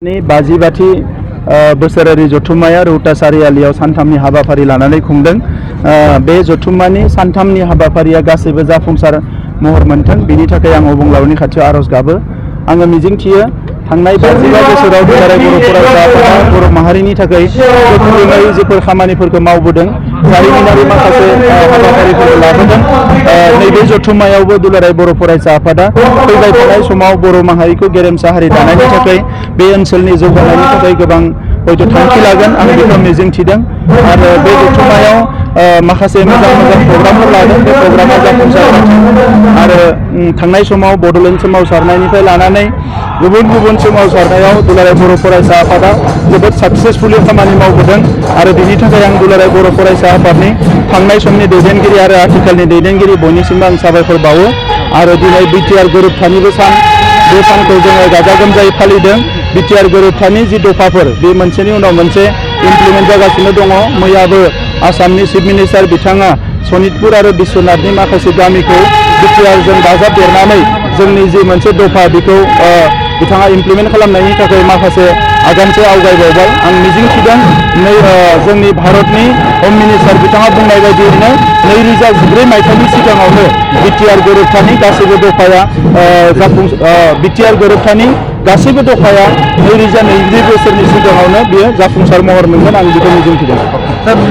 बाजिबाथि बोसोरारि जथुम्माया रौता सारियालियाव सानथामनि हाबाफारि लानानै खुंदों। बे जथुम्मानि सानथामनि हाबाफारिया गासैबो जाफुंसार महर मोनथों बेनि थाखाय आं अबंलावरिनि खाथियाव आरज गाबो। आङो मिजिंथियो थांनाय 55 बोसोराव दुलाराय बर' फरायसा आफादा बर' माहारिनि थाखाय गोख्रोङै जेफोर खामानिफोरखौ मावबोदों, जारिमिनारि माखासे हाबाफारिफोरखौ लाबोदों, नैबे जथुम्मायावबो दुलाराय बर' फरायसा आफादा फैबाय थानाय समाव बर' माहारिखौ गेरेमसा हारि दानायनि थाखाय बे ओनसोलनि जौगानायनि थाखाय गोबां हयथ' थांखि लागोन आं बेखौ मिजिंथिदों। आरो बे जथुम्मायाव माखासे मोजां प्रग्रामफोर लादों। बे प्रग्रामा जाफुंसार आरो थांनाय समाव बड'लेण्ड सोमावसारनायनिफ्राय लानानै गुबुन गुबुन सोमावसारनायाव दुलाराय बर' फरायसा आफादा जोबोद साक्सेसफुलि खामानि मावबोदों आरो बिनि थाखाय आं दुलाराय बर' फरायसा आफादनि थांनाय समनि दैदेनगिरि आरो आथिखालनि दैदेनगिरि बयनिसिमबो आं साबायखर बावो। आरो दिनै बिटिआर गोरोबथानिबो सान, बे सानखौ जोङो गाजा गोमजायै फालिदों। बिटिआर गोरोबथानि जि दफाफोर बे मोनसेनि उनाव मोनसे इमप्लिमेन्ट जागासिनो दङ। मैयाबो आसामनि चिफ मिनिस्टार बिथाङा सनितपुर आरो बिश्वनाथनि माखासे गामिखौ बिटिआरजों दाजाबदेरनानै जोंनि जि मोनसे दफा बेखौ बिथाङा इमप्लिमेन्ट खालामनायनि थाखाय माखासे आगानसे आवगायबावबाय। आं मिजिंथिदों जोंनि भारतनि हम मिनिस्टार बिथाङा बुंनाय बायदियैनो 2014 मायथाइनि सिगाङावनो बिटिआर गोरोबथानि गासैबो दफाया बिटिआर गोरोबथानि गासैबो दफाया 2020 बोसोरनि सिगाङावनो बियो जाफुंसार महर मोनगोन आं बेखौ मिजिंथिदों।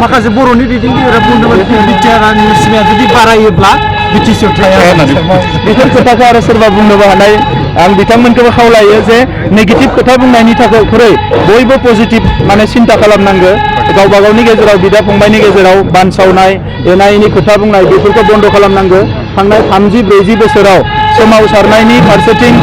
माखासे बर'नि दैदेनगिरिफोरा बुंदोंमोन बिटिआरनि अनजिमाया जुदि बारायोब्ला बिटिसिआव थाया बेफोर खोथाखौ आरो सोरबा बुंनोबो हानाय। आं बिथांमोनखौबो खावलायो जे नेगेटिभ खोथा बुंनायनि थाखाय बयबो पजिटिभ सिन्था खालामनांगौ। गावबा गावनि गेजेराव बिदा फंबायनि गेजेराव बानसावनाय एना एनि खोथा बुंनाय बेफोरखौ बन्द' खालामनांगौ। थांनाय 30-40 बोसोराव सोमावसारनायनि फारसेथिं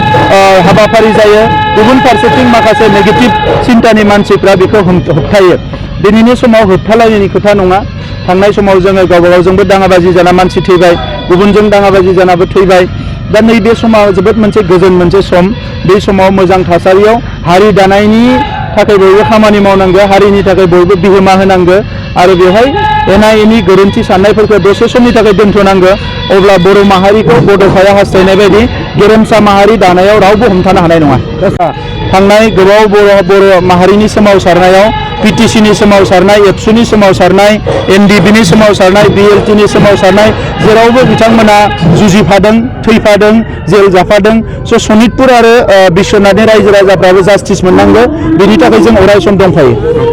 हाबाफारि जायो, गुबुन फारसेथिं माखासे नेगेटिभ सिन्तानि मानसिफ्रा बेखौ होबथायो। दिनैनि समाव होबथालायनायनि खोथा नङा। थांनाय समाव जोङो गावबा गावजोंबो दाङाबाजि जाना मानसि थैबाय, गुबुनजों दाङाबाजि जानाबो थैबाय। दा नैबे समाव जोबोद मोनसे गोजोन मोनसे सम। बे समाव मोजां थासारियाव हारि दानायनि थाखाय बयबो खामानि मावनांगौ, हारिनि थाखाय बयबो बिहोमा होनांगौ आरो बेवहाय एना एनि गोरोन्थि साननायफोरखौ दसे समनि थाखाय दोनथ'नांगौ। अब्ला बर' माहारिखौ बड'फाया हास्थायनाय बायदि गेरेमसा माहारि दानायाव रावबो हमथानो हानाय नङा। थांनाय गोबाव बर' माहारिनि सोमावसारनायाव पिटिसिनि सोमावसारनाय, एबसुनि सोमावसारनाय, एनडिबिनि सोमावसारनाय, बिएलटिनि सोमावसारनाय जेरावबो बिथांमोना जुजिफादों, थैफादों, जेल जाफादों। सनितपुर आरो बिश्वनाथनि रायजो राजाफ्राबो जास्टिस मोननांगौ, बेनि थाखाय जों अराय सम दंफायो।